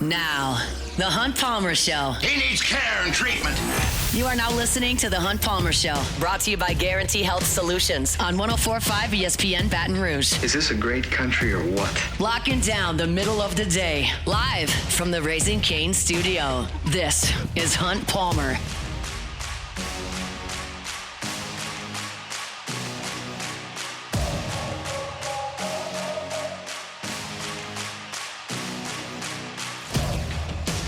Now, The Hunt Palmer Show. He needs care and treatment. You are now listening to The Hunt Palmer Show, brought to you by Guarantee Health Solutions on 104.5 ESPN Baton Rouge. Is this a great country or what? Locking down the middle of the day, live from the Raising Cane studio. This is Hunt Palmer.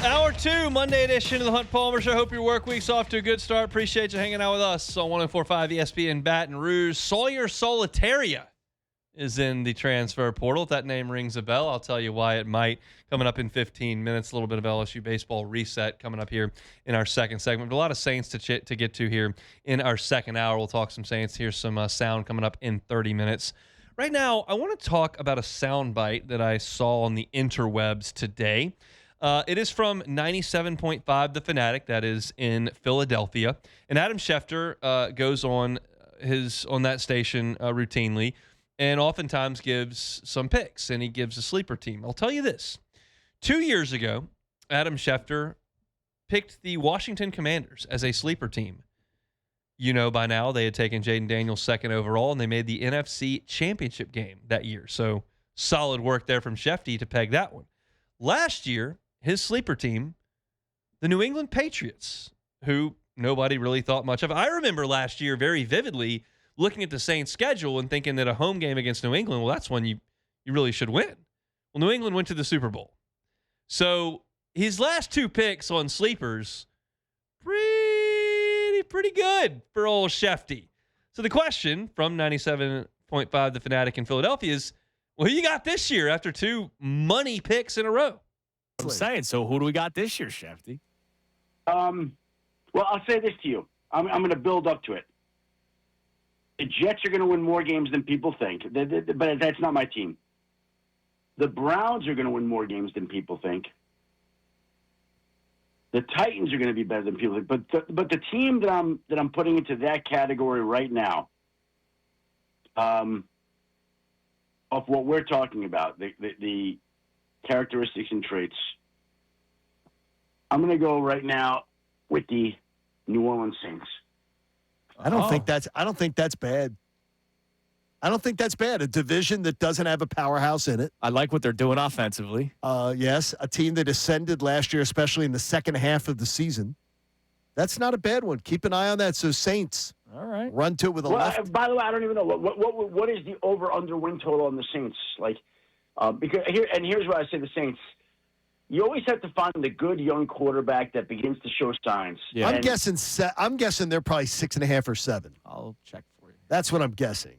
Hour 2, Monday edition of the Hunt Palmer Show. Hope your work week's off to a good start. Appreciate you hanging out with us on 104.5 ESPN Baton Rouge. Sawyer Solitaria is in the transfer portal. If that name rings a bell, I'll tell you why it might. Coming up in 15 minutes, a little bit of LSU baseball reset coming up here in our second segment. But a lot of Saints to get to here in our second hour. We'll talk some Saints. Here's some sound coming up in 30 minutes. Right now, I want to talk about a soundbite that I saw on the interwebs today. It is from 97.5 The Fanatic, that is in Philadelphia. And Adam Schefter goes on that station routinely and oftentimes gives some picks, and he gives a sleeper team. I'll tell you this. 2 years ago, Adam Schefter picked the Washington Commanders as a sleeper team. You know by now they had taken Jaden Daniels second overall, and they made the NFC Championship game that year. So solid work there from Schefty to peg that one. Last year, his sleeper team, the New England Patriots, who nobody really thought much of. I remember last year very vividly looking at the Saints' schedule and thinking that a home game against New England, well, that's one you really should win. Well, New England went to the Super Bowl. So his last two picks on sleepers, pretty good for old Schefty. So the question from 97.5 The Fanatic in Philadelphia is, well, who you got this year after two money picks in a row? I'm saying, so who do we got this year, Shefty? Well, I'll say this to you. I'm going to build up to it. The Jets are going to win more games than people think, but that's not my team. The Browns are going to win more games than people think. The Titans are going to be better than people think. But the team that I'm putting into that category right now, of what we're talking about, the characteristics and traits, I'm going to go right now with the New Orleans Saints. I don't think that's bad. I don't think that's bad. A division that doesn't have a powerhouse in it. I like what they're doing offensively. Yes, a team that ascended last year, especially in the second half of the season. That's not a bad one. Keep an eye on that. So Saints, all right, run to it with a left. By the way, I don't even know what is the over/under win total on the Saints. Because here's why I say the Saints. You always have to find the good young quarterback that begins to show signs. Yeah. I'm guessing they're probably 6.5 or 7. I'll check for you. That's what I'm guessing.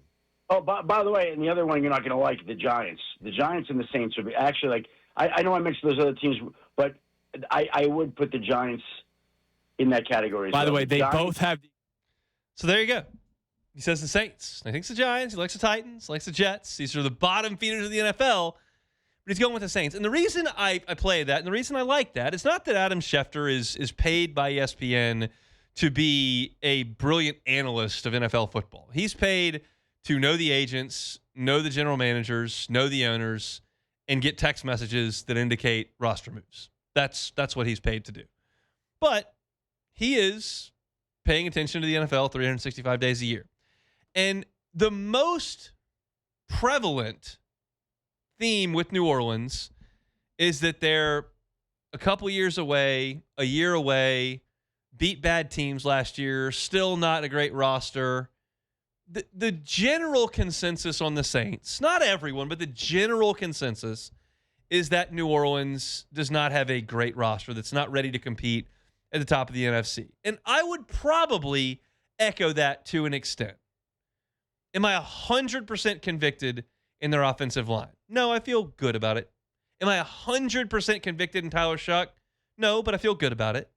Oh, by the way, and the other one you're not going to like, the Giants. The Giants and the Saints would be actually I know I mentioned those other teams, but I would put the Giants in that category. By the way, they both have. So there you go. He says the Saints. He thinks the Giants. He likes the Titans. Likes the Jets. These are the bottom feeders of the NFL. But he's going with the Saints. And the reason I play that, and the reason I like that, it's not that Adam Schefter is paid by ESPN to be a brilliant analyst of NFL football. He's paid to know the agents, know the general managers, know the owners, and get text messages that indicate roster moves. That's what he's paid to do. But he is paying attention to the NFL 365 days a year. And the most prevalent theme with New Orleans is that they're a couple years away, a year away, beat bad teams last year, still not a great roster. The general consensus on the Saints, not everyone, but the general consensus is that New Orleans does not have a great roster that's not ready to compete at the top of the NFC. And I would probably echo that to an extent. Am I 100% convicted in their offensive line? No, I feel good about it. Am I 100% convicted in Tyler Shuck? No, but I feel good about it.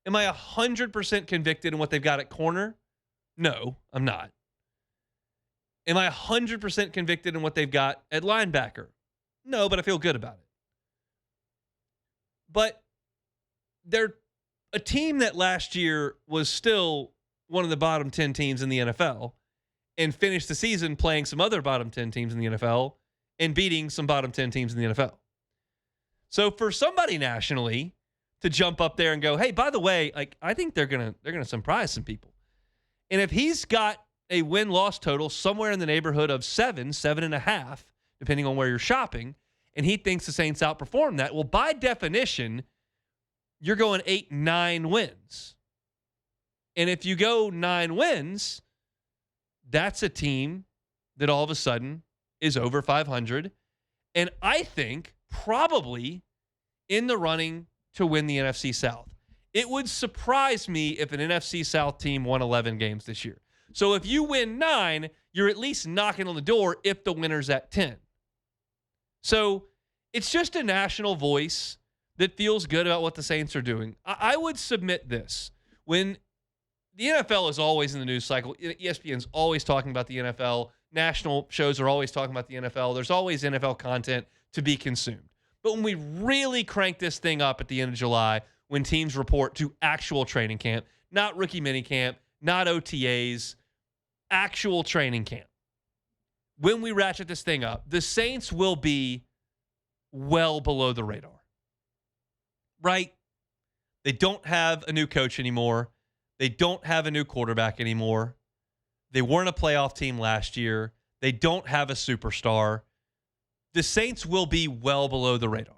Am I 100% convicted in what they've got at corner? No, I'm not. Am I 100% convicted in what they've got at linebacker? No, but I feel good about it. But they're a team that last year was still one of the bottom 10 teams in the NFL and finished the season playing some other bottom 10 teams in the NFL and beating some bottom 10 teams in the NFL. So for somebody nationally to jump up there and go, hey, by the way, like I think they're gonna surprise some people. And if he's got a win-loss total somewhere in the neighborhood of 7.5, depending on where you're shopping, and he thinks the Saints outperform that, well, by definition, you're going 8-9 wins. And if you go 9 wins, that's a team that all of a sudden is over 500. And I think probably in the running to win the NFC South. It would surprise me if an NFC South team won 11 games this year. So if you win 9, you're at least knocking on the door if the winner's at 10. So it's just a national voice that feels good about what the Saints are doing. I would submit this. When the NFL is always in the news cycle, ESPN's always talking about the NFL, national shows are always talking about the NFL, there's always NFL content to be consumed. But when we really crank this thing up at the end of July, when teams report to actual training camp, not rookie minicamp, not OTAs, actual training camp, when we ratchet this thing up, the Saints will be well below the radar. Right? They don't have a new coach anymore. They don't have a new quarterback anymore. They weren't a playoff team last year. They don't have a superstar. The Saints will be well below the radar.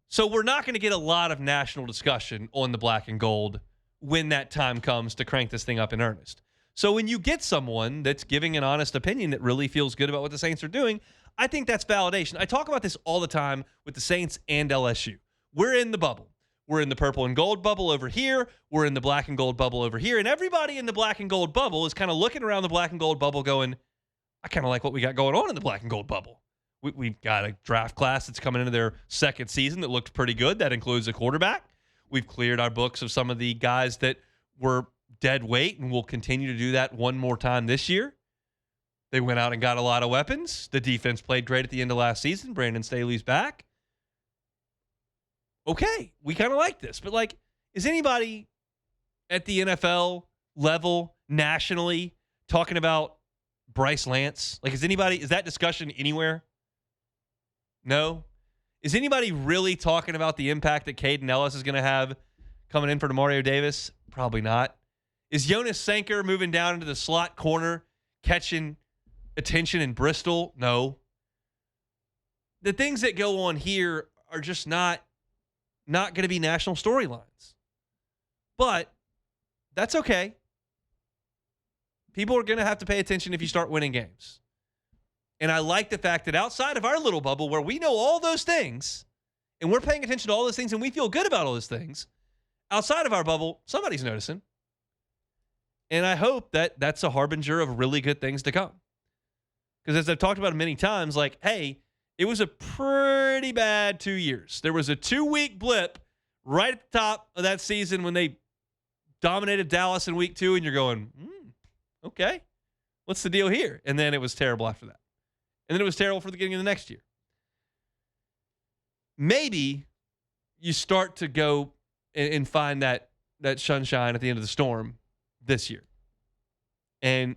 So we're not going to get a lot of national discussion on the black and gold when that time comes to crank this thing up in earnest. So when you get someone that's giving an honest opinion that really feels good about what the Saints are doing, I think that's validation. I talk about this all the time with the Saints and LSU. We're in the bubble. We're in the purple and gold bubble over here. We're in the black and gold bubble over here. And everybody in the black and gold bubble is kind of looking around the black and gold bubble going, I kind of like what we got going on in the black and gold bubble. We've got a draft class that's coming into their second season that looked pretty good. That includes a quarterback. We've cleared our books of some of the guys that were dead weight, and we'll continue to do that one more time this year. They went out and got a lot of weapons. The defense played great at the end of last season. Brandon Staley's back. Okay, we kind of like this. But, like, is anybody at the NFL level nationally talking about Bryce Lance? Like, is that discussion anywhere? No? Is anybody really talking about the impact that Caden Ellis is going to have coming in for Demario Davis? Probably not. Is Jonas Sanker moving down into the slot corner, catching attention in Bristol? No. The things that go on here are just not going to be national storylines. But that's okay. People are going to have to pay attention if you start winning games. And I like the fact that outside of our little bubble where we know all those things and we're paying attention to all those things and we feel good about all those things, outside of our bubble, somebody's noticing. And I hope that that's a harbinger of really good things to come. Because as I've talked about many times, like, hey, it was a pretty bad 2 years. There was a 2-week blip right at the top of that season when they dominated Dallas in week 2, and you're going, okay, what's the deal here? And then it was terrible after that. And then it was terrible for the beginning of the next year. Maybe you start to go and find that sunshine at the end of the storm this year. And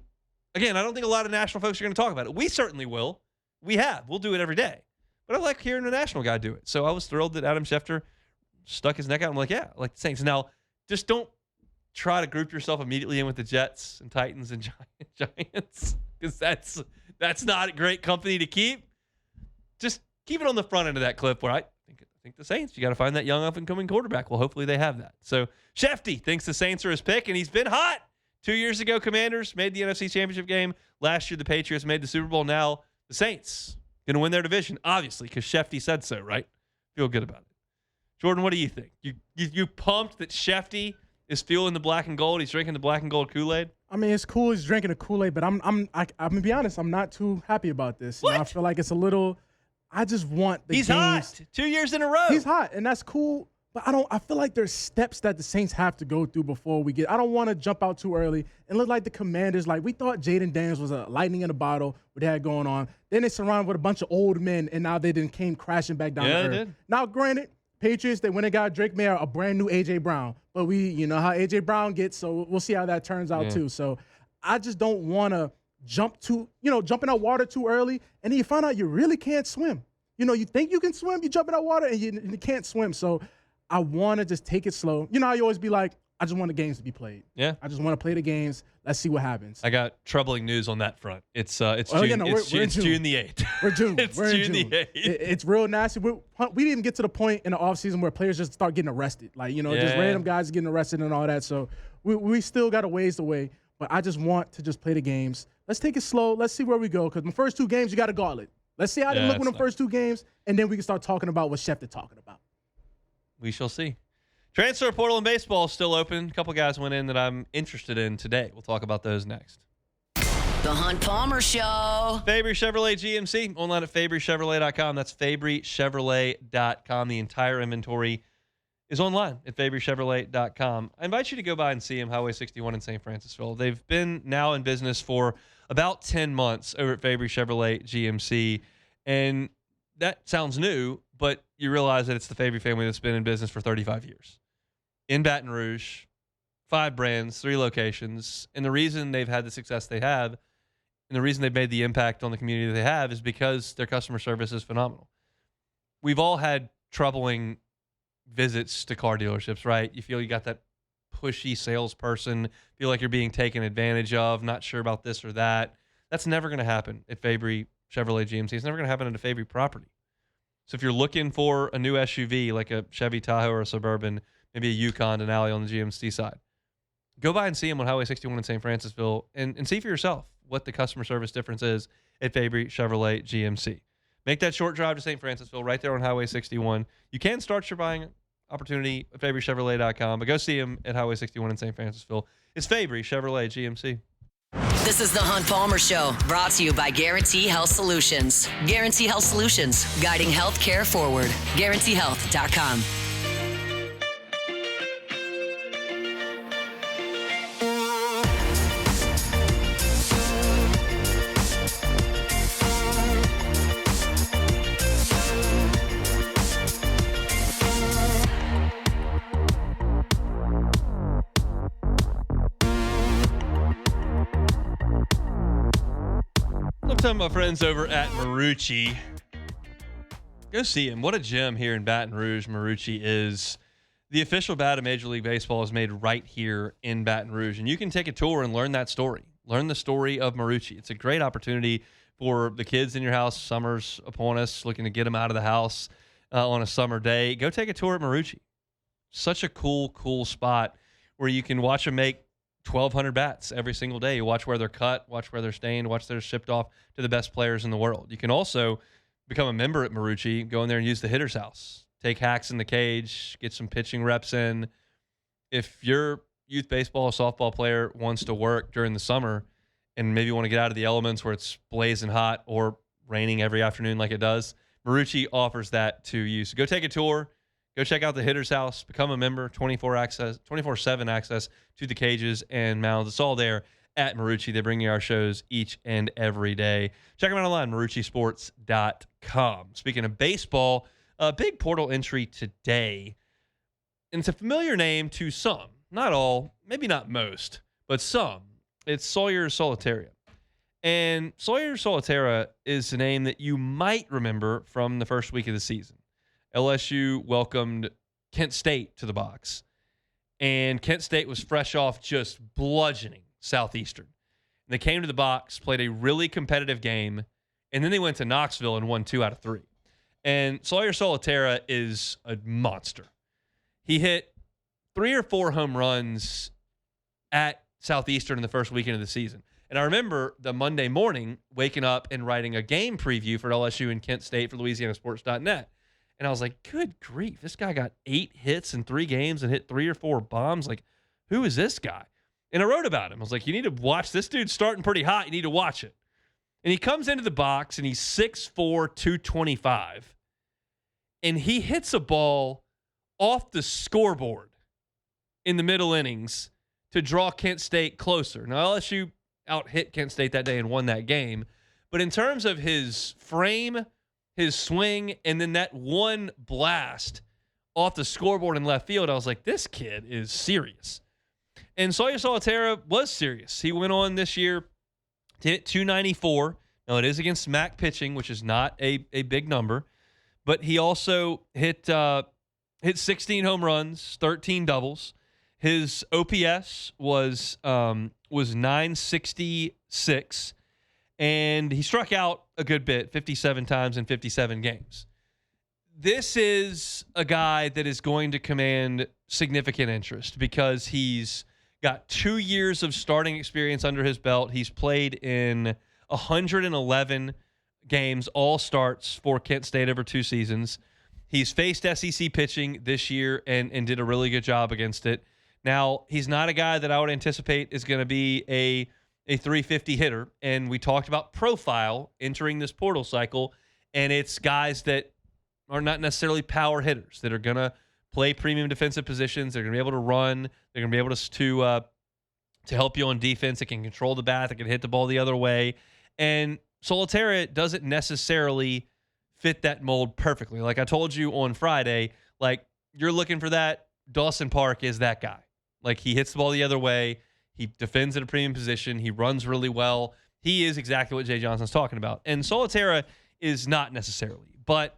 again, I don't think a lot of national folks are going to talk about it. We certainly will. We'll do it every day. But I like hearing a national guy do it. So I was thrilled that Adam Schefter stuck his neck out. I'm like, yeah, I like the Saints. Now, just don't try to group yourself immediately in with the Jets and Titans and Giants, because that's not great company to keep. Just keep it on the front end of that cliff where I think the Saints, you got to find that young up-and-coming quarterback. Well, hopefully they have that. So Shefty thinks the Saints are his pick, and he's been hot. 2 years ago, Commanders made the NFC Championship game. Last year, the Patriots made the Super Bowl. Now, the Saints going to win their division, obviously, because Shefty said so, right? Feel good about it. Jordan, what do you think? You pumped that Shefty is feeling the black and gold? He's drinking the black and gold Kool-Aid? I mean, it's cool he's drinking the Kool-Aid, but I'm gonna be honest, I'm not too happy about this. What? I feel like it's a little. I just want the He's games. hot 2 years in a row. He's hot, and that's cool. But I feel like there's steps that the Saints have to go through before we get. I don't want to jump out too early and look like the Commanders. Like, we thought Jaden Daniels was a lightning in a bottle, what they had going on. Then they surrounded with a bunch of old men, and now they came crashing back down to earth. They did. Now, granted, Patriots, they went and got Drake May, a brand new A.J. Brown. But you know how A.J. Brown gets, so we'll see how that turns out too. So I just don't want to jump in that water too early, and then you find out you really can't swim. you think you can swim, you jump in that water, and you can't swim. So I want to just take it slow. You know how you always be like, I just want the games to be played. Yeah. I just want to play the games. Let's see what happens. I got troubling news on that front. It's June. We're in It's June the 8th. We're June. It's We're in June the 8th. It's real nasty. We didn't even get to the point in the offseason where players just start getting arrested. Like, just random guys getting arrested and all that. So we still got a ways away. But I just want to just play the games. Let's take it slow. Let's see where we go. Because the first 2 games, you got to gauntlet. Let's see how they look in the first 2 games. And then we can start talking about what Schefter talking about. We shall see. Transfer portal in baseball is still open. A couple guys went in that I'm interested in today. We'll talk about those next. The Hunt Palmer Show. Fabry Chevrolet GMC, online at FabryChevrolet.com. That's FabryChevrolet.com. The entire inventory is online at FabryChevrolet.com. I invite you to go by and see them, Highway 61 in St. Francisville. They've been now in business for about 10 months over at Fabry Chevrolet GMC. And that sounds new, but you realize that it's the Fabry family that's been in business for 35 years. In Baton Rouge, 5 brands, 3 locations. And the reason they've had the success they have and the reason they've made the impact on the community that they have is because their customer service is phenomenal. We've all had troubling visits to car dealerships, right? You feel you got that pushy salesperson, feel like you're being taken advantage of, not sure about this or that. That's never going to happen at Fabry Chevrolet GMC. It's never going to happen at a Fabry property. So if you're looking for a new SUV like a Chevy Tahoe or a Suburban, maybe a Yukon, Denali on the GMC side, go by and see them on Highway 61 in St. Francisville and see for yourself what the customer service difference is at Fabry Chevrolet GMC. Make that short drive to St. Francisville right there on Highway 61. You can start your buying opportunity at FabryChevrolet.com, but go see them at Highway 61 in St. Francisville. It's Fabry Chevrolet GMC. This is the Hunt Palmer Show, brought to you by Guarantee Health Solutions. Guarantee Health Solutions, guiding healthcare forward. GuaranteeHealth.com. I'm talking about my friends over at Marucci. Go see him. What a gem here in Baton Rouge Marucci is. The official bat of Major League Baseball is made right here in Baton Rouge, and you can take a tour and learn that story. Learn the story of Marucci. It's a great opportunity for the kids in your house. Summer's upon us, looking to get them out of the house on a summer day. Go take a tour at Marucci. Such a cool spot where you can watch them make 1,200 bats every single day. You watch where they're cut, watch where they're stained, watch they're shipped off to the best players in the world. You can also become a member at Marucci, go in there and use the hitter's house. Take hacks in the cage, get some pitching reps in. If your youth baseball or softball player wants to work during the summer and maybe want to get out of the elements where it's blazing hot or raining every afternoon like it does, Marucci offers that to you. So go take a tour. Go check out the hitter's house, become a member, 24/7 access to the cages and mounds. It's all there at Marucci. They bring you our shows each and every day. Check them out online, MarucciSports.com. Speaking of baseball, a big portal entry today. And it's a familiar name to some, not all, maybe not most, but some. It's Sawyer Solitaria. And Sawyer Solitaria is a name that you might remember from the first week of the season. LSU welcomed Kent State to the box, and Kent State was fresh off just bludgeoning Southeastern. And they came to the box, played a really competitive game, and then they went to Knoxville and won 2 out of 3. And Sawyer Solitaria is a monster. He hit 3 or 4 home runs at Southeastern in the first weekend of the season. And I remember the Monday morning waking up and writing a game preview for LSU and Kent State for LouisianaSports.net. And I was like, good grief, this guy got 8 hits in 3 games and hit 3 or 4 bombs. Like, who is this guy? And I wrote about him. I was like, you need to watch this dude starting pretty hot. You need to watch it. And he comes into the box, and he's 6'4", 225. And he hits a ball off the scoreboard in the middle innings to draw Kent State closer. Now, LSU out-hit Kent State that day and won that game. But in terms of his frame, his swing, and then that one blast off the scoreboard in left field, I was like, this kid is serious. And Sawyer Solitaria was serious. He went on this year to hit 294. Now, it is against MAC pitching, which is not a big number. but he also hit 16 home runs, 13 doubles. His OPS was 966, and he struck out a good bit, 57 times in 57 games. This is a guy that is going to command significant interest because he's got 2 years of starting experience under his belt. He's played in 111 games, all starts for Kent State over 2 seasons. He's faced SEC pitching this year and did a really good job against it. Now, he's not a guy that I would anticipate is going to be a 350 hitter. And we talked about profile entering this portal cycle, and it's guys that are not necessarily power hitters that are going to play premium defensive positions. They're going to be able to run. They're going to be able to help you on defense. They can control the bat. They can hit the ball the other way. And Solitaire doesn't necessarily fit that mold perfectly. Like I told you on Friday, like you're looking for that. Dawson Park is that guy. Like he hits the ball the other way. He defends at a premium position. He runs really well. He is exactly what Jay Johnson's talking about. And Solitaire is not necessarily, but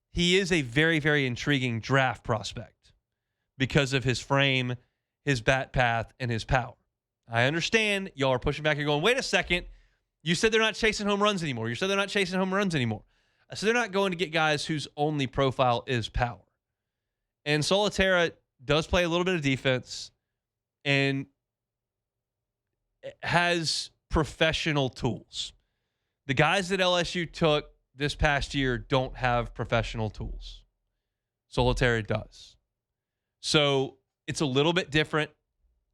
he is a very, very intriguing draft prospect because of his frame, his bat path, and his power. I understand y'all are pushing back and going, wait a second. You said they're not chasing home runs anymore. You said they're not chasing home runs anymore. So they're not going to get guys whose only profile is power. And Solitaire does play a little bit of defense and has professional tools. The guys that LSU took this past year don't have professional tools. Solitaire does. So it's a little bit different.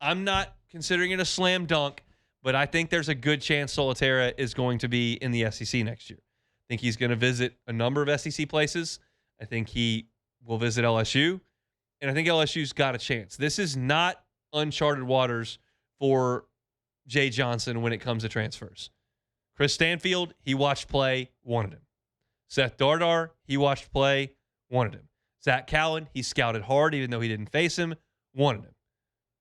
I'm not considering it a slam dunk, but I think there's a good chance Solitaire is going to be in the SEC next year. I think he's going to visit a number of SEC places. I think he will visit LSU, and I think LSU's got a chance. This is not uncharted waters for Jay Johnson when it comes to transfers. Chris Stanfield, he watched play, wanted him. Seth Dardar, he watched play, wanted him. Zach Cowan, he scouted hard even though he didn't face him, wanted him.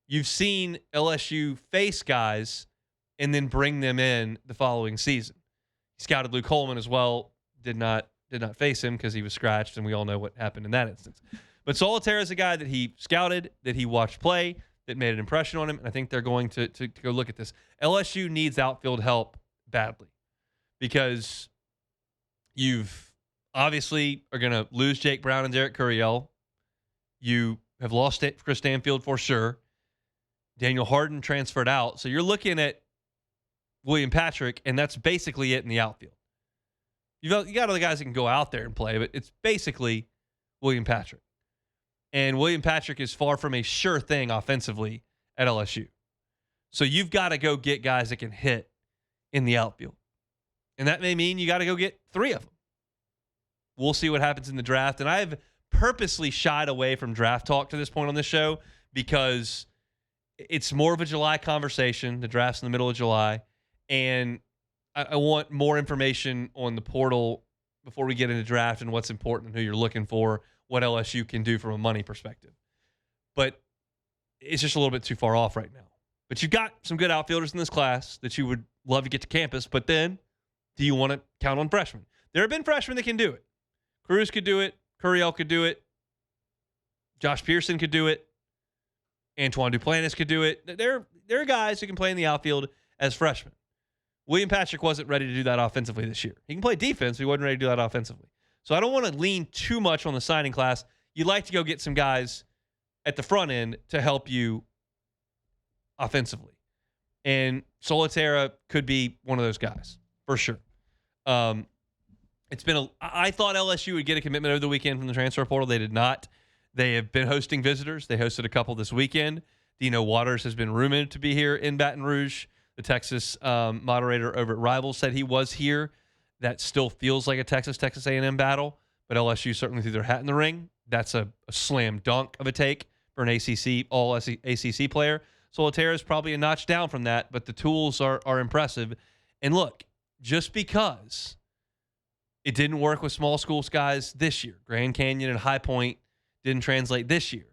You've seen LSU face guys and then bring them in the following season. He scouted Luke Coleman as well, did not face him because he was scratched, and we all know what happened in that instance. But Solitaire is a guy that he scouted, that he watched play, that made an impression on him, and I think they're going to go look at this. LSU needs outfield help badly because you've obviously are going to lose Jake Brown and Derek Curiel. You have lost Chris Stanfield for sure. Daniel Harden transferred out. So you're looking at William Patrick, and that's basically it in the outfield. You got other guys that can go out there and play, but it's basically William Patrick. And William Patrick is far from a sure thing offensively at LSU. So you've got to go get guys that can hit in the outfield. And that may mean you got to go get 3 of them. We'll see what happens in the draft. And I've purposely shied away from draft talk to this point on this show because it's more of a July conversation. The draft's in the middle of July. And I want more information on the portal before we get into draft and what's important and who you're looking for, what LSU can do from a money perspective. But it's just a little bit too far off right now. But you've got some good outfielders in this class that you would love to get to campus. But then, do you want to count on freshmen? There have been freshmen that can do it. Cruz could do it. Curiel could do it. Josh Pearson could do it. Antoine Duplantis could do it. There are guys who can play in the outfield as freshmen. William Patrick wasn't ready to do that offensively this year. He can play defense, but he wasn't ready to do that offensively. So I don't want to lean too much on the signing class. You'd like to go get some guys at the front end to help you offensively. And Solitaire could be one of those guys, for sure. I thought LSU would get a commitment over the weekend from the transfer portal. They did not. They have been hosting visitors. They hosted a couple this weekend. Dino Waters has been rumored to be here in Baton Rouge. The Texas moderator over at Rivals said he was here. That still feels like a Texas A&M battle, but LSU certainly threw their hat in the ring. That's a slam dunk of a take for an ACC player. Solitaire is probably a notch down from that, but the tools are impressive. And look, just because it didn't work with small school guys this year, Grand Canyon and High Point didn't translate this year,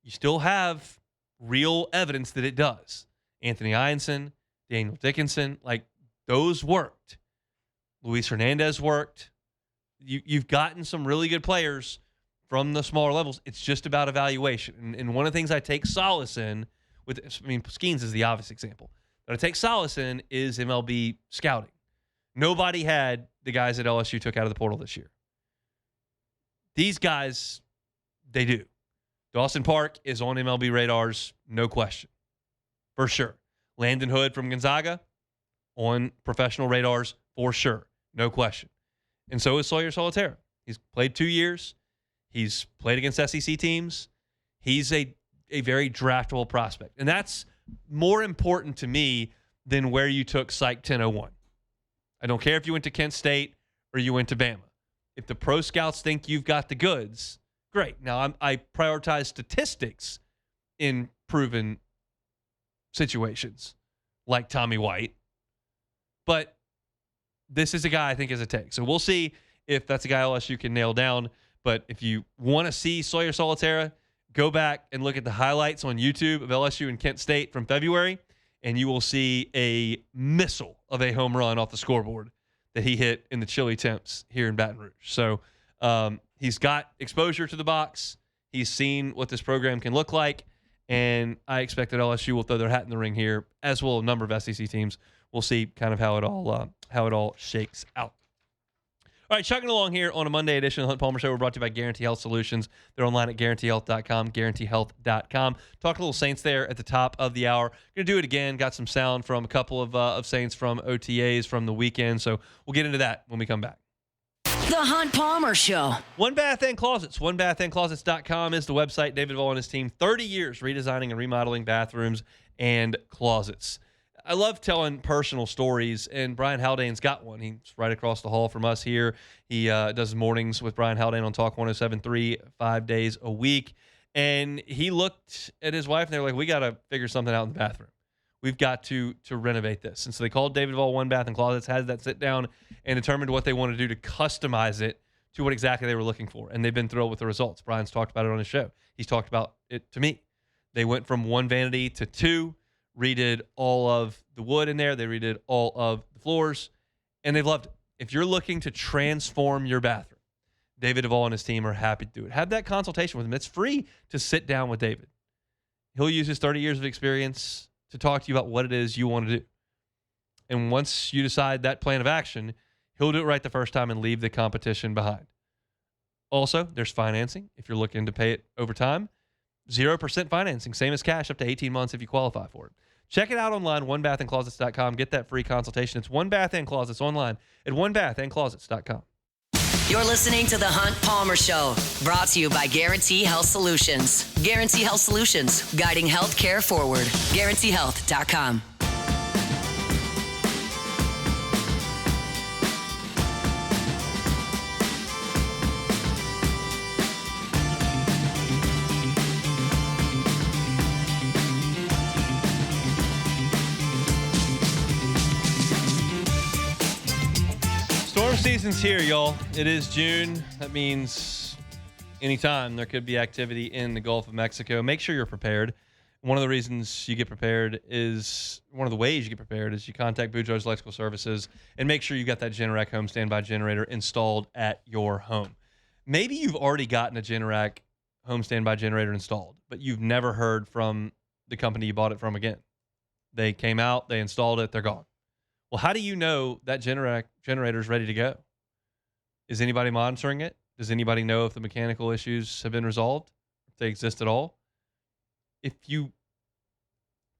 you still have real evidence that it does. Anthony Ianson, Daniel Dickinson, like those worked. Luis Hernandez worked. You've gotten some really good players from the smaller levels. It's just about evaluation. And one of the things I take solace in Skeens is the obvious example. But I take solace in is MLB scouting. Nobody had the guys that LSU took out of the portal this year. These guys, they do. Dawson Park is on MLB radars, no question. For sure. Landon Hood from Gonzaga, on professional radars, for sure. No question. And so is Sawyer Solitaire. He's played 2 years. He's played against SEC teams. He's a very draftable prospect. And that's more important to me than where you took Psych 1001. I don't care if you went to Kent State or you went to Bama. If the pro scouts think you've got the goods, great. Now, I prioritize statistics in proven situations like Tommy White. But this is a guy I think is a take. So we'll see if that's a guy LSU can nail down. But if you want to see Sawyer Solitaire, go back and look at the highlights on YouTube of LSU and Kent State from February, and you will see a missile of a home run off the scoreboard that he hit in the chilly temps here in Baton Rouge. So he's got exposure to the box. He's seen what this program can look like, and I expect that LSU will throw their hat in the ring here, as will a number of SEC teams. We'll see kind of how it all shakes out. All right, chugging along here on a Monday edition of the Hunt Palmer Show. We're brought to you by Guarantee Health Solutions. They're online at guaranteehealth.com, guaranteehealth.com. Talking a little Saints there at the top of the hour. Going to do it again. Got some sound from a couple of Saints from OTAs from the weekend, so we'll get into that when we come back. The Hunt Palmer Show. One Bath and Closets. OneBathAndClosets.com is the website. David Vaughn and his team, 30 years redesigning and remodeling bathrooms and closets. I love telling personal stories, and Brian Haldane's got one. He's right across the hall from us here. He does mornings with Brian Haldane on Talk 107.3 5 days a week. And he looked at his wife, and they were like, we got to figure something out in the bathroom. We've got to renovate this. And so they called David Vaughn One Bath and Closets, had that sit down, and determined what they wanted to do to customize it to what exactly they were looking for. And they've been thrilled with the results. Brian's talked about it on his show. He's talked about it to me. They went from one vanity to two. Redid all of the wood in there. They redid all of the floors, and they've loved it. If you're looking to transform your bathroom, David Duvall and his team are happy to do it. Have that consultation with him. It's free to sit down with David. He'll use his 30 years of experience to talk to you about what it is you want to do. And once you decide that plan of action, he'll do it right the first time and leave the competition behind. Also, there's financing if you're looking to pay it over time. 0% financing, same as cash, up to 18 months if you qualify for it. Check it out online, onebathandclosets.com. Get that free consultation. It's One Bath and Closets online at onebathandclosets.com. You're listening to The Hunt Palmer Show, brought to you by Guarantee Health Solutions. Guarantee Health Solutions, guiding healthcare forward. GuaranteeHealth.com. Season's here, y'all. It is June. That means anytime there could be activity in the Gulf of Mexico. Make sure you're prepared. One of the reasons you get prepared is one of the ways you get prepared is you contact Boudreaux's Electrical Services and make sure you got that Generac home standby generator installed at your home. Maybe you've already gotten a Generac home standby generator installed, but you've never heard from the company you bought it from again. They came out, they installed it, they're gone. Well, how do you know that generator is ready to go? Is anybody monitoring it? Does anybody know if the mechanical issues have been resolved, if they exist at all? If you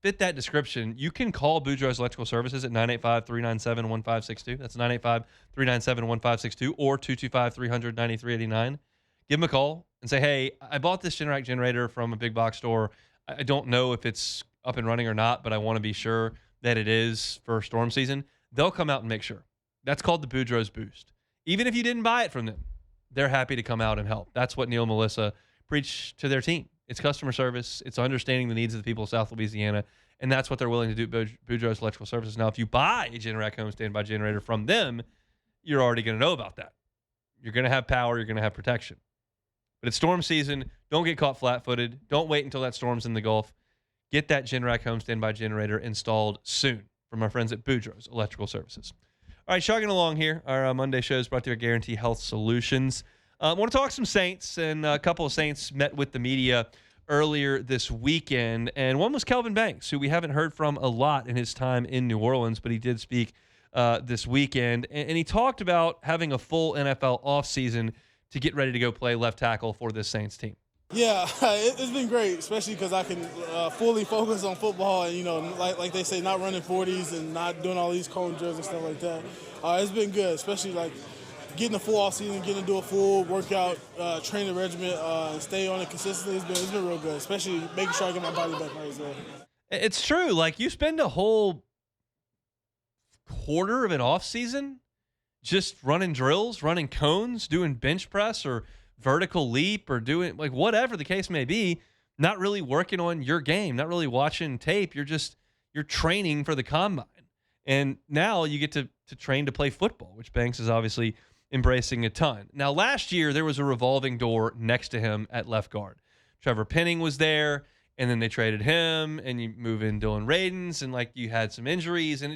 fit that description, you can call Boudreaux's Electrical Services at 985-397-1562. That's 985-397-1562 or 225-300-9389. Give them a call and say, hey, I bought this Generac generator from a big box store. I don't know if it's up and running or not, but I want to be sure that it is for storm season. They'll come out and make sure. That's called the Boudreaux's Boost. Even if you didn't buy it from them, they're happy to come out and help. That's what Neil and Melissa preach to their team. It's customer service. It's understanding the needs of the people of South Louisiana, and that's what they're willing to do at Boudreaux's Electrical Services. Now, if you buy a Generac home standby generator from them, you're already going to know about that. You're going to have power. You're going to have protection. But it's storm season. Don't get caught flat-footed. Don't wait until that storm's in the Gulf. Get that Generac home standby generator installed soon from our friends at Boudreaux's Electrical Services. All right, chugging along here. Our Monday show is brought to you by Guarantee Health Solutions. I want to talk some Saints, and a couple of Saints met with the media earlier this weekend, and one was Kelvin Banks, who we haven't heard from a lot in his time in New Orleans, but he did speak this weekend, and he talked about having a full NFL offseason to get ready to go play left tackle for this Saints team. Yeah, it's been great, especially because I can fully focus on football and, like they say, not running 40s and not doing all these cone drills and stuff like that. It's been good, especially like getting a full off season, getting to do a full workout training regimen and stay on it consistently. It's been real good, especially making sure I get my body back right as well. It's true. Like, you spend a whole quarter of an off season just running drills, running cones, doing bench press or vertical leap or doing like whatever the case may be, not really working on your game, not really watching tape. You're training for the combine. And now you get to train to play football, which Banks is obviously embracing a ton. Now, last year, there was a revolving door next to him at left guard. Trevor Penning was there, and then they traded him, and you move in Dylan Radins, and like you had some injuries, and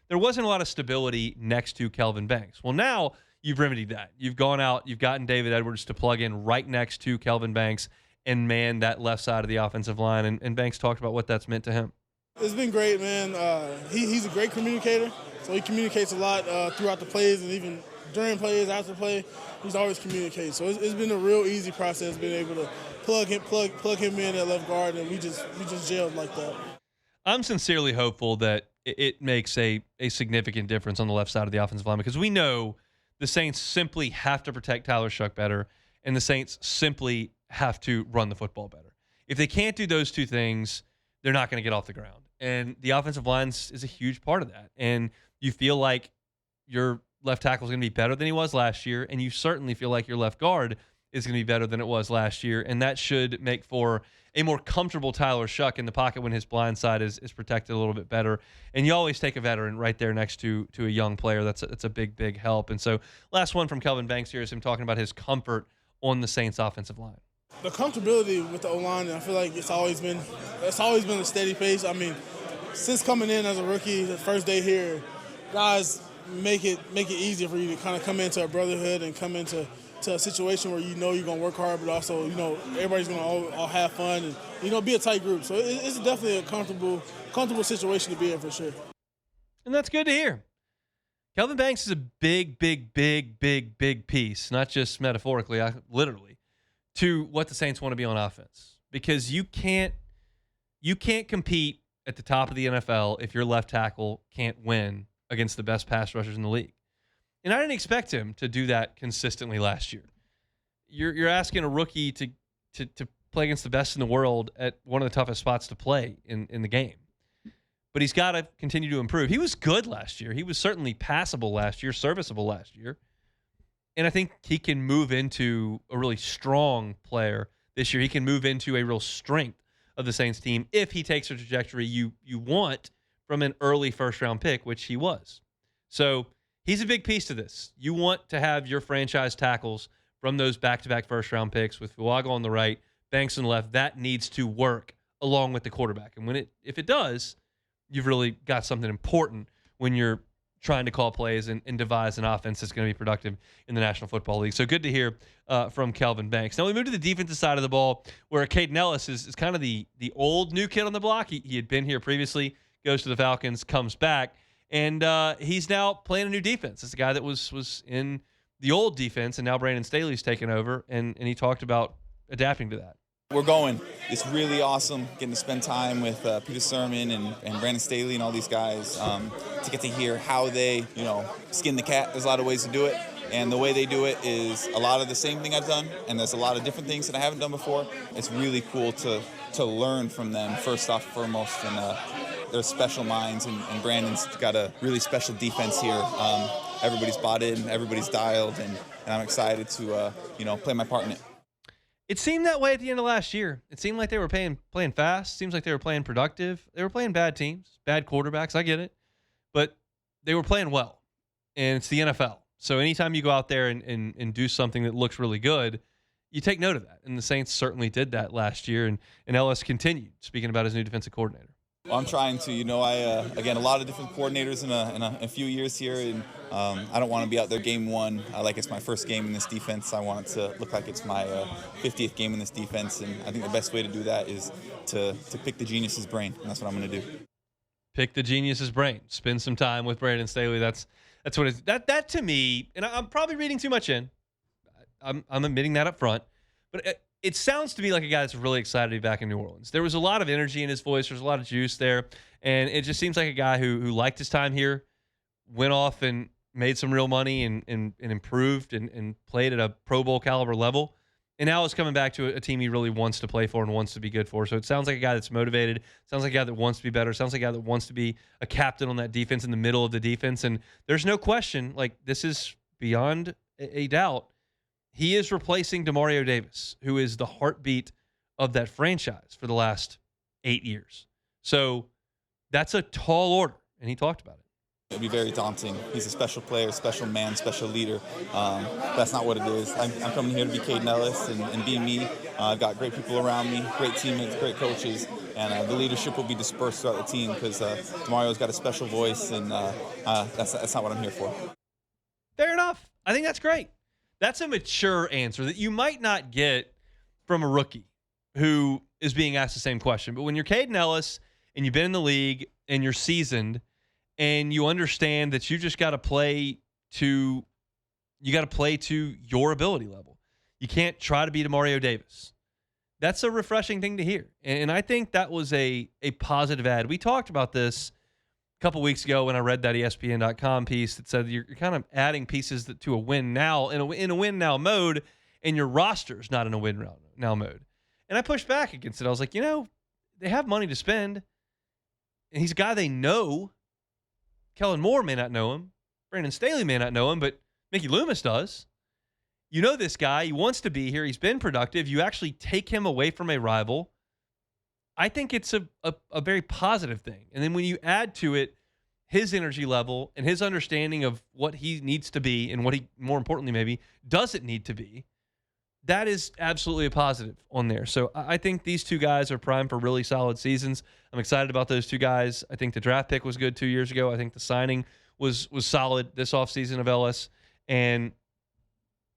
there wasn't a lot of stability next to Kelvin Banks. Well, now you've remedied that. You've gone out, you've gotten David Edwards to plug in right next to Kelvin Banks and man that left side of the offensive line, and Banks talked about what that's meant to him. It's been great, man. He's a great communicator, so he communicates a lot throughout the plays and even during plays, after play. He's always communicating. So it's been a real easy process being able to plug him in at left guard, and we just gelled like that. I'm sincerely hopeful that it makes a significant difference on the left side of the offensive line, because we know the Saints simply have to protect Tyler Shuck better, and the Saints simply have to run the football better. If they can't do those two things, they're not going to get off the ground. And the offensive line is a huge part of that. And you feel like your left tackle is going to be better than he was last year, and you certainly feel like your left guard is going to be better than it was last year, and that should make for a more comfortable Tyler Shuck in the pocket when his blind side is protected a little bit better. And you always take a veteran right there next to a young player. That's a big help. And so last one from Kelvin Banks here is him talking about his comfort on the Saints offensive line. The comfortability with the O-line, I feel like it's always been a steady pace. I mean, since coming in as a rookie, the first day here, guys make it easier for you to kind of come into a brotherhood and come into a situation where you're going to work hard, but also, everybody's going to all have fun and, be a tight group. So it's definitely a comfortable situation to be in for sure. And that's good to hear. Kelvin Banks is a big piece, not just metaphorically, literally, to what the Saints want to be on offense. Because you can't compete at the top of the NFL if your left tackle can't win against the best pass rushers in the league. And I didn't expect him to do that consistently last year. You're asking a rookie to play against the best in the world at one of the toughest spots to play in the game. But he's got to continue to improve. He was good last year. He was certainly passable last year, serviceable last year. And I think he can move into a really strong player this year. He can move into a real strength of the Saints team if he takes a trajectory you want from an early first-round pick, which he was. So he's a big piece to this. You want to have your franchise tackles from those back-to-back first-round picks with Fuaga on the right, Banks on the left. That needs to work along with the quarterback. And if it does, you've really got something important when you're trying to call plays and devise an offense that's going to be productive in the National Football League. So good to hear from Kelvin Banks. Now we move to the defensive side of the ball, where Caden Ellis is kind of the old new kid on the block. He had been here previously, goes to the Falcons, comes back, and he's now playing a new defense. It's a guy that was in the old defense, and now Brandon Staley's taken over, and he talked about adapting to that. We're going. It's really awesome getting to spend time with Peter Sermon and Brandon Staley and all these guys to get to hear how they, skin the cat. There's a lot of ways to do it, and the way they do it is a lot of the same thing I've done, and there's a lot of different things that I haven't done before. It's really cool to learn from them, foremost, and they're special minds, and Brandon's got a really special defense here. Everybody's bought in, everybody's dialed, and I'm excited to, play my part in it. It seemed that way at the end of last year. It seemed like they were playing fast. Seems like they were playing productive. They were playing bad teams, bad quarterbacks. I get it. But they were playing well. And it's the NFL. So anytime you go out there and do something that looks really good, you take note of that. And the Saints certainly did that last year. And Ellis continued, speaking about his new defensive coordinator. Well, I'm trying to. Again, a lot of different coordinators in a few years here, and I don't want to be out there game one like it's my first game in this defense. I want it to look like it's my 50th game in this defense, and I think the best way to do that is to pick the genius's brain, and that's what I'm going to do. Pick the genius's brain. Spend some time with Brandon Staley. That's what it's that to me. And I'm probably reading too much in. I'm admitting that up front, but it sounds to me like a guy that's really excited to be back in New Orleans. There was a lot of energy in his voice. There's a lot of juice there. And it just seems like a guy who liked his time here, went off and made some real money and improved and played at a Pro Bowl caliber level. And now is coming back to a team he really wants to play for and wants to be good for. So it sounds like a guy that's motivated. Sounds like a guy that wants to be better. Sounds like a guy that wants to be a captain on that defense in the middle of the defense. And there's no question, like, this is beyond a doubt. He is replacing Demario Davis, who is the heartbeat of that franchise for the last 8 years. So that's a tall order, and he talked about it. It'd be very daunting. He's a special player, special man, special leader. That's not what it is. I'm coming here to be Caden Ellis and be me. I've got great people around me, great teammates, great coaches, and the leadership will be dispersed throughout the team because Demario's got a special voice, and that's not what I'm here for. Fair enough. I think that's great. That's a mature answer that you might not get from a rookie who is being asked the same question. But when you're Caden Ellis and you've been in the league and you're seasoned and you understand that you just got to play to your ability level. You can't try to be Demario Davis. That's a refreshing thing to hear. And I think that was a positive ad. We talked about this a couple weeks ago when I read that ESPN.com piece that said you're kind of adding pieces to a win now in a win now mode, and your roster's not in a win now mode. And I pushed back against it. I was like, they have money to spend, and he's a guy they know. Kellen Moore may not know him. Brandon Staley may not know him, but Mickey Loomis does. You know this guy. He wants to be here. He's been productive. You actually take him away from a rival. I think it's a very positive thing. And then when you add to it his energy level and his understanding of what he needs to be and what he, more importantly, maybe doesn't need to be, that is absolutely a positive on there. So I think these two guys are primed for really solid seasons. I'm excited about those two guys. I think the draft pick was good 2 years ago. I think the signing was solid this offseason of Ellis. And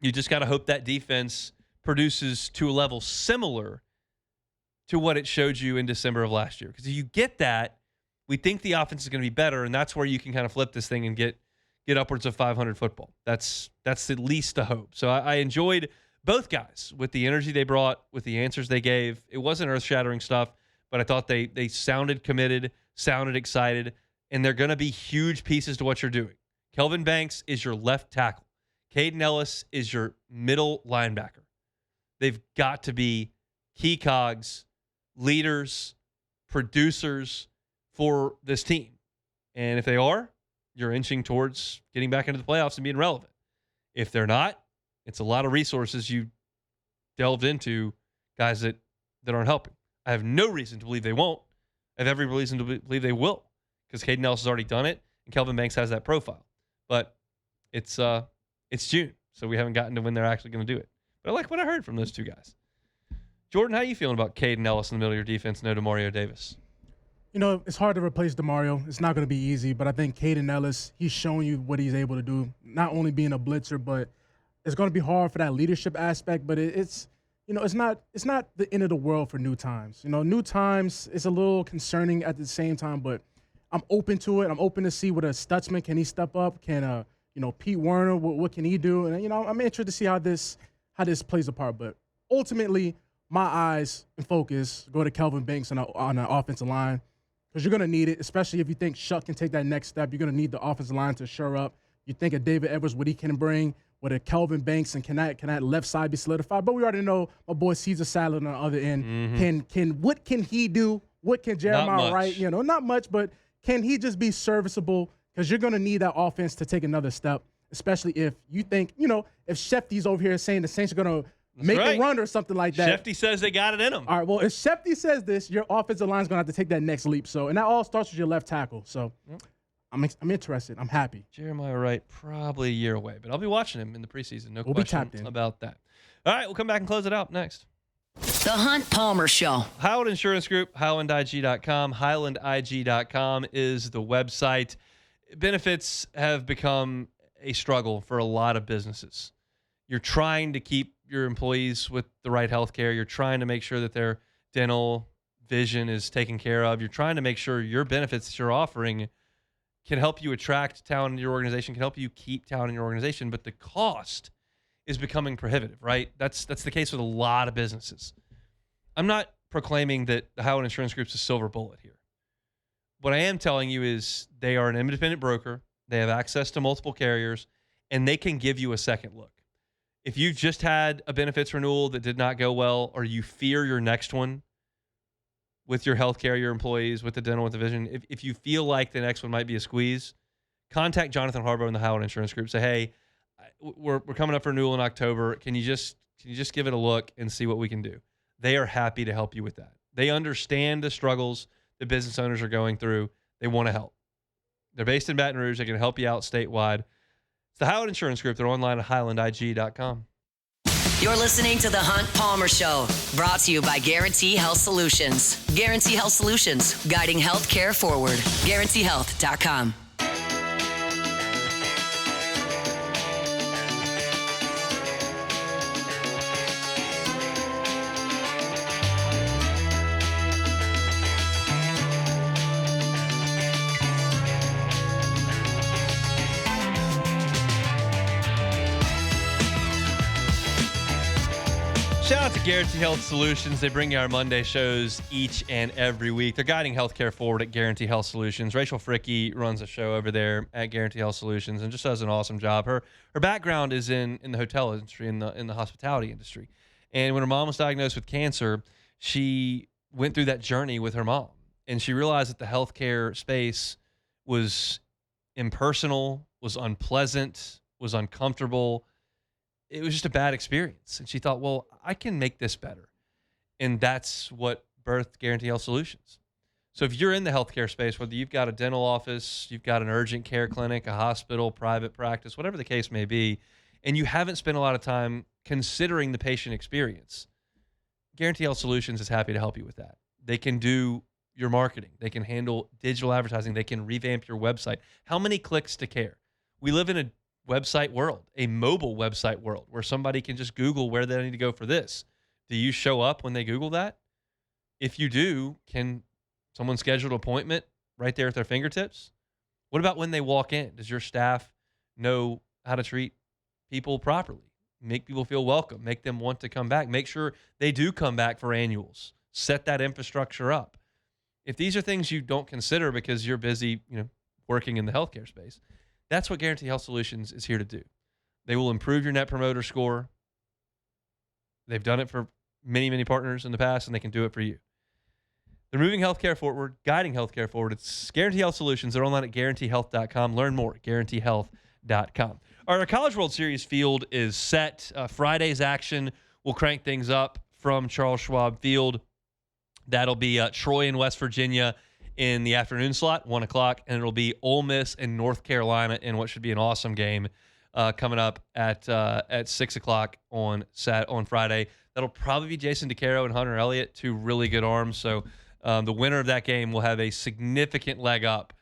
you just got to hope that defense produces to a level similar to what it showed you in December of last year. Because if you get that, we think the offense is going to be better, and that's where you can kind of flip this thing and get upwards of 500 football. That's at least the hope. So I enjoyed both guys with the energy they brought, with the answers they gave. It wasn't earth-shattering stuff, but I thought they sounded committed, sounded excited, and they're going to be huge pieces to what you're doing. Kelvin Banks is your left tackle. Caden Ellis is your middle linebacker. They've got to be key cogs, leaders, producers for this team. And if they are, you're inching towards getting back into the playoffs and being relevant. If they're not, it's a lot of resources you delved into, guys that aren't helping. I have no reason to believe they won't. I have every reason to believe they will, because Caden Ellis has already done it, and Kelvin Banks has that profile. But it's June, so we haven't gotten to when they're actually going to do it. But I like what I heard from those two guys. Jordan, how are you feeling about Caden Ellis in the middle of your defense, no Demario Davis? It's hard to replace Demario. It's not going to be easy, but I think Caden Ellis, he's showing you what he's able to do, not only being a blitzer, but it's going to be hard for that leadership aspect, but it's not the end of the world for new times. New times is a little concerning at the same time, but I'm open to it. I'm open to see what a Stutzman, can he step up? Can Pete Werner, what can he do? And I'm interested to see how this plays a part. But ultimately, my eyes and focus go to Kelvin Banks on the offensive line, because you're going to need it, especially if you think Shuck can take that next step. You're going to need the offensive line to shore up. You think of David Edwards, what he can bring, with a Kelvin Banks, and can that left side be solidified? But we already know my boy Caesar Salad on the other end. Mm-hmm. What can he do? What can Jeremiah Wright? Not much, but can he just be serviceable? Because you're going to need that offense to take another step, especially if you think, if Shefty's over here saying the Saints are going to make a run or something like that. Shefty says they got it in them. All right, well, if Shefty says this, your offensive line's going to have to take that next leap. So, and that all starts with your left tackle. So, I'm interested. I'm happy. Jeremiah Wright, probably a year away, but I'll be watching him in the preseason. No we'll question be tapped in about that. All right, we'll come back and close it out next. The Hunt Palmer Show. Highland Insurance Group, HighlandIG.com. HighlandIG.com is the website. Benefits have become a struggle for a lot of businesses. You're trying to keep your employees with the right health care. You're trying to make sure that their dental, vision is taken care of. You're trying to make sure your benefits that you're offering can help you attract talent in your organization, can help you keep talent in your organization, but the cost is becoming prohibitive, right? That's the case with a lot of businesses. I'm not proclaiming that the Highland Insurance Group's a silver bullet here. What I am telling you is they are an independent broker. They have access to multiple carriers, and they can give you a second look. If you just had a benefits renewal that did not go well, or you fear your next one with your healthcare, your employees, with the dental, with the vision, if you feel like the next one might be a squeeze, contact Jonathan Harbaugh and the Highland Insurance Group. Say, hey, we're coming up for renewal in October. Can you just give it a look and see what we can do? They are happy to help you with that. They understand the struggles the business owners are going through. They want to help. They're based in Baton Rouge. They can help you out statewide. It's the Highland Insurance Group. They're online at HighlandIG.com. You're listening to The Hunt Palmer Show, brought to you by Guarantee Health Solutions. Guarantee Health Solutions, guiding health care forward. GuaranteeHealth.com. Shout out to Guarantee Health Solutions. They bring you our Monday shows each and every week. They're guiding healthcare forward at Guarantee Health Solutions. Rachel Fricky runs a show over there at Guarantee Health Solutions and just does an awesome job. Her background is in the hotel industry, in the hospitality industry. And when her mom was diagnosed with cancer, she went through that journey with her mom. And she realized that the healthcare space was impersonal, was unpleasant, was uncomfortable. It was just a bad experience. And she thought, well, I can make this better. And that's what birthed Guarantee Health Solutions. So if you're in the healthcare space, whether you've got a dental office, you've got an urgent care clinic, a hospital, private practice, whatever the case may be, and you haven't spent a lot of time considering the patient experience, Guarantee Health Solutions is happy to help you with that. They can do your marketing. They can handle digital advertising. They can revamp your website. How many clicks to care? We live in a website world, a mobile website world, where somebody can just Google where they need to go for this. Do you show up when they Google that? If you do, can someone schedule an appointment right there at their fingertips? What about when they walk in? Does your staff know how to treat people properly? Make people feel welcome, make them want to come back, make sure they do come back for annuals, set that infrastructure up. If these are things you don't consider because you're busy, working in the healthcare space, that's what Guarantee Health Solutions is here to do. They will improve your Net Promoter Score. They've done it for many, many partners in the past, and they can do it for you. They're moving healthcare forward, guiding healthcare forward. It's Guarantee Health Solutions. They're online at GuaranteeHealth.com. Learn more at GuaranteeHealth.com. Our College World Series field is set. Friday's action will crank things up from Charles Schwab Field. That'll be Troy in West Virginia in the afternoon slot, 1 o'clock, and it'll be Ole Miss and North Carolina in what should be an awesome game coming up at 6 o'clock on Friday. That'll probably be Jason DeCaro and Hunter Elliott, two really good arms. So the winner of that game will have a significant leg up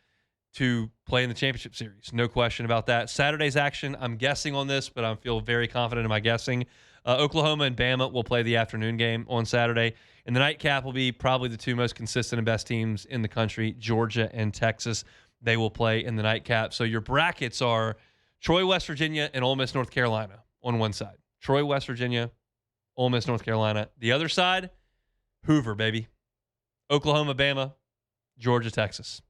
to play in the championship series. No question about that. Saturday's action, I'm guessing on this, but I feel very confident in my guessing. Oklahoma and Bama will play the afternoon game on Saturday. And the nightcap will be probably the two most consistent and best teams in the country, Georgia and Texas. They will play in the nightcap. So your brackets are Troy, West Virginia, and Ole Miss, North Carolina on one side. Troy, West Virginia, Ole Miss, North Carolina. The other side, Hoover, baby. Oklahoma, Bama, Georgia, Texas.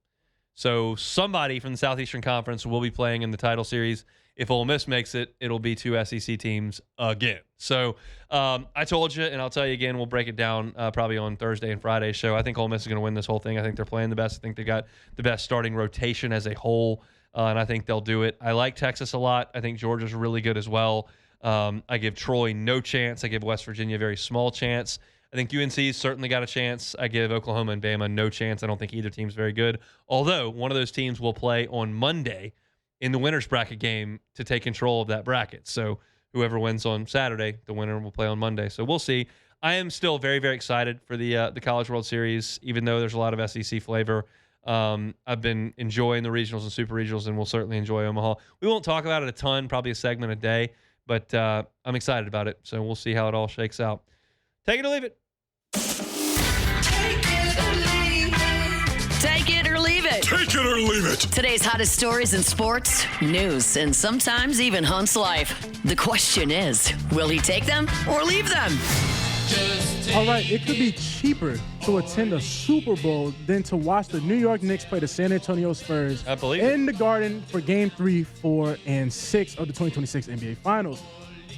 So somebody from the Southeastern Conference will be playing in the title series. If Ole Miss makes it, it'll be two SEC teams again. So I told you, and I'll tell you again, we'll break it down probably on Thursday and Friday's show. I think Ole Miss is going to win this whole thing. I think they're playing the best. I think they got the best starting rotation as a whole, and I think they'll do it. I like Texas a lot. I think Georgia's really good as well. I give Troy no chance. I give West Virginia a very small chance. I think UNC's certainly got a chance. I give Oklahoma and Bama no chance. I don't think either team's very good. Although one of those teams will play on Monday in the winner's bracket game to take control of that bracket. So whoever wins on Saturday, the winner will play on Monday. So we'll see. I am still very, very excited for the College World Series, even though there's a lot of SEC flavor. I've been enjoying the regionals and super regionals, and we'll certainly enjoy Omaha. We won't talk about it a ton, probably a segment a day, but I'm excited about it. So we'll see how it all shakes out. Take it or leave it. Take it or leave it. Take it or leave it. Today's hottest stories in sports, news, and sometimes even Hunt's life. The question is, will he take them or leave them? All right, it could be cheaper to attend a Super Bowl than to watch the New York Knicks play the San Antonio Spurs I believe in the Garden for Game 3, 4, and 6 of the 2026 NBA Finals.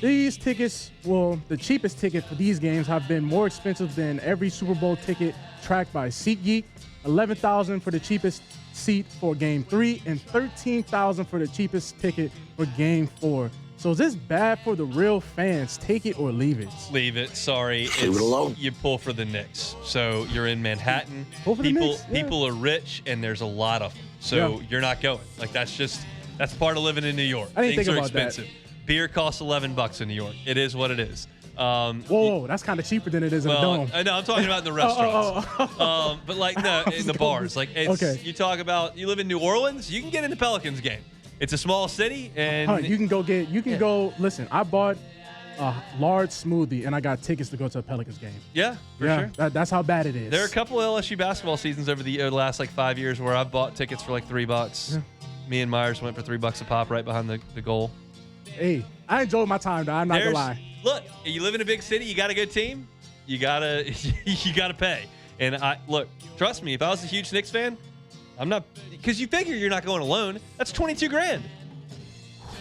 These tickets, well, the cheapest ticket for these games have been more expensive than every Super Bowl ticket tracked by SeatGeek. $11,000 for the cheapest seat for Game 3 and $13,000 for the cheapest ticket for Game 4. So is this bad for the real fans? Take it or leave it. Leave it. Sorry. Leave it alone. You pull for the Knicks. So you're in Manhattan. Pull for the Knicks, yeah. People are rich, and there's a lot of them. So Yeah. you're not going. Like, that's part of living in New York. I didn't Things think are about that. expensive. Beer costs $11 in New York. It is what it is. Whoa, that's kind of cheaper than it is in a Well, dome. I know I'm talking about in the restaurants. But like no, in the bars. Like it's, Okay. you talk about you live in New Orleans, you can get into Pelicans game. It's a small city, and You can go. Listen, I bought a large smoothie and I got tickets to go to a Pelicans game. yeah, for sure. That's how bad it is. There are a couple of LSU basketball seasons over the last like 5 years where I've bought tickets for like $3. Yeah. Me and Myers went for $3 a pop right behind the goal. Hey, I enjoyed my time though. I'm not gonna lie. Look, you live in a big city, you got a good team, you gotta pay. And trust me, if I was a huge Knicks fan, I'm not, because you figure you're not going alone. That's $22,000.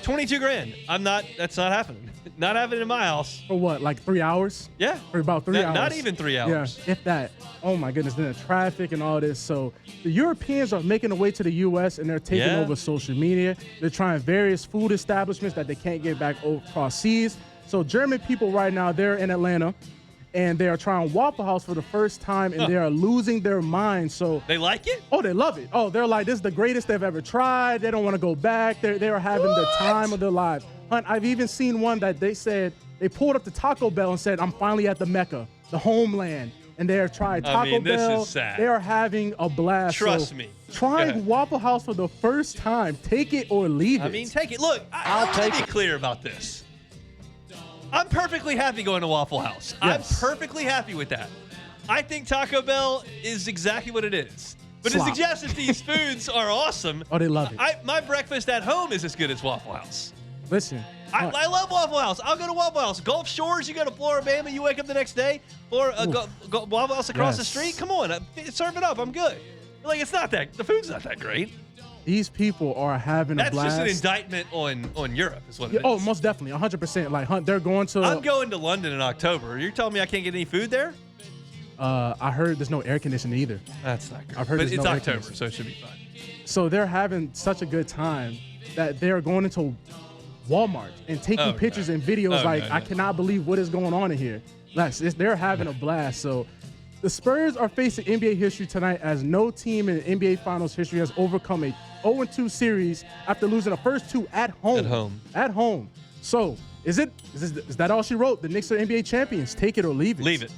$22,000. That's not happening. Not happening in my house. For what, like 3 hours? Yeah. For about 3 hours. Not even 3 hours. Yeah, if that. Oh my goodness, then the traffic and all this. So the Europeans are making their way to the U.S. and they're taking Yeah. over social media. They're trying various food establishments that they can't get back across seas. So German people right now, they're in Atlanta and they are trying Waffle House for the first time and they are losing their minds. So They like it? oh, they love it. Oh, they're like, this is the greatest they've ever tried. They don't want to go back. They are having the time of their lives. Hunt, I've even seen one that they said they pulled up to Taco Bell and said, I'm finally at the Mecca, the homeland. And they are trying Taco this Bell. is sad. They are having a blast. Trust So me. Trying Waffle House for the first time. Take it or leave it. I mean, take it. Look, I want to be clear about this. I'm perfectly happy going to Waffle House. Yes. I'm perfectly happy with that. I think Taco Bell is exactly what it is. But to Slop. suggest that these foods are awesome, Oh, they love it. my breakfast at home is as good as Waffle House. Listen. I love Waffle House. I'll go to Waffle House. Gulf Shores, you go to Floribama, you wake up the next day, Waffle House across the Yes. street. Come on, serve it up. I'm good. Like, the food's not that great. These people are having a That's blast. just an indictment on Europe, is what it is. Oh, most definitely. 100%. Like, Hunt, they're going to. I'm going to London in October. You're telling me I can't get any food there? I heard there's no air conditioning either. That's not good. I've heard But there's it's no air October, conditioning. so it should be fine. So they're having such a good time that they're going into Walmart and taking Oh, pictures no. and videos Oh, like, no, I no. cannot believe what is going on in here. They're having a blast. So the Spurs are facing NBA history tonight as no team in NBA Finals history has overcome a 0-2 series after losing the first two at home. At home. So is that all she wrote? The Knicks are NBA champions. Take it or leave it. Leave it.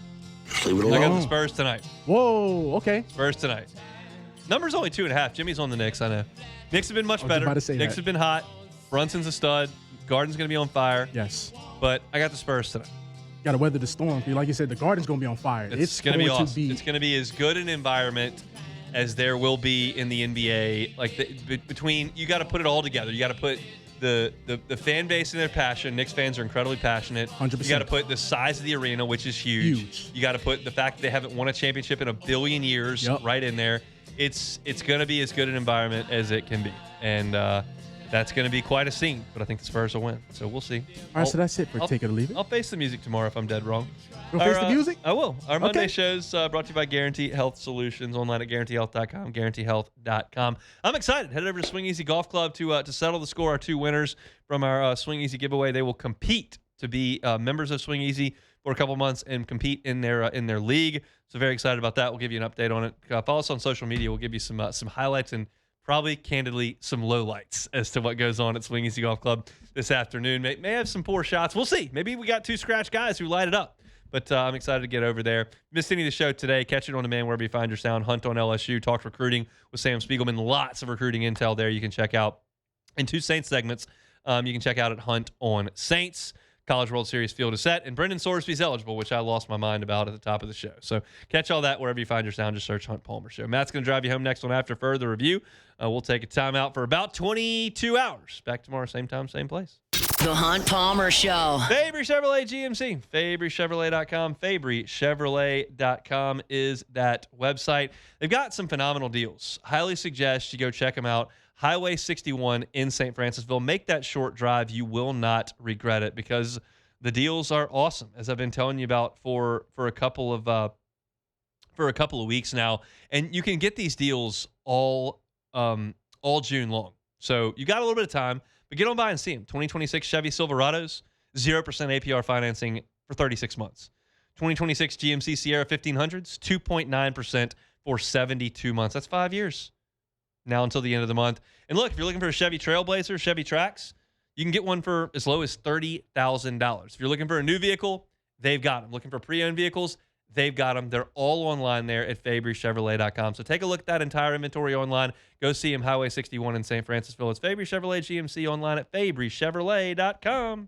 Leave it I got alone. the Spurs tonight. Whoa, okay. Spurs tonight. Number's only 2.5. Jimmy's on the Knicks, I know. Knicks have been much was better. about to say Knicks that. have been hot. Brunson's a stud. Garden's going to be on fire. Yes. But I got the Spurs tonight. Got to weather the storm. Like you said, the Garden's going to be on fire. It's going to be awesome. It's going to be as good an environment as there will be in the NBA. Like between, you got to put it all together. You got to put the fan base and their passion. Knicks fans are incredibly passionate. 100%. You got to put the size of the arena, which is huge. Huge. You got to put the fact that they haven't won a championship in 1 billion years Yep. right in there. It's going to be as good an environment as it can be, and that's going to be quite a scene. But I think the Spurs will win, so we'll see. All right, so that's it for Take It or Leave It. I'll face the music tomorrow if I'm dead wrong. You'll face the music? I will. Our Monday Okay. shows brought to you by Guarantee Health Solutions, online at guaranteehealth.com, guaranteehealth.com. I'm excited. Headed over to Swing Easy Golf Club to settle the score. Our two winners from our Swing Easy giveaway. They will compete to be members of Swing Easy for a couple months and compete in their league. So very excited about that. We'll give you an update on it. Follow us on social media. We'll give you some highlights and probably, candidly, some lowlights as to what goes on at Swing Easy Golf Club this afternoon. May have some poor shots. We'll see. Maybe we got two scratch guys who light it up. But I'm excited to get over there. Missed any of the show today, catch it on demand wherever you find your sound. Hunt on LSU, talked recruiting with Sam Spiegelman. Lots of recruiting intel there you can check out. And 2 Saints segments you can check out at Hunt on Saints. College World Series field is set, and Brendan Sorsby's eligible, which I lost my mind about at the top of the show. So catch all that wherever you find your sound. Just search Hunt Palmer Show. Matt's going to drive you home next one after further review. We'll take a timeout for about 22 hours. Back tomorrow, same time, same place. The Hunt Palmer Show. Fabry Chevrolet GMC. FabryChevrolet.com. FabryChevrolet.com is that website. They've got some phenomenal deals. Highly suggest you go check them out. Highway 61 in St. Francisville. Make that short drive. You will not regret it because the deals are awesome, as I've been telling you about for a couple of weeks now. And you can get these deals all June long. So you got a little bit of time, but get on by and see them. 2026 Chevy Silverados, 0% APR financing for 36 months. 2026 GMC Sierra 1500s, 2.9% for 72 months. That's 5 years. Now until the end of the month. And look, if you're looking for a Chevy Trailblazer, Chevy Trax, you can get one for as low as $30,000. If you're looking for a new vehicle, they've got them. Looking for pre-owned vehicles, they've got them. They're all online there at FabryChevrolet.com. So take a look at that entire inventory online. Go see them, Highway 61 in St. Francisville. It's Fabry Chevrolet GMC online at FabryChevrolet.com.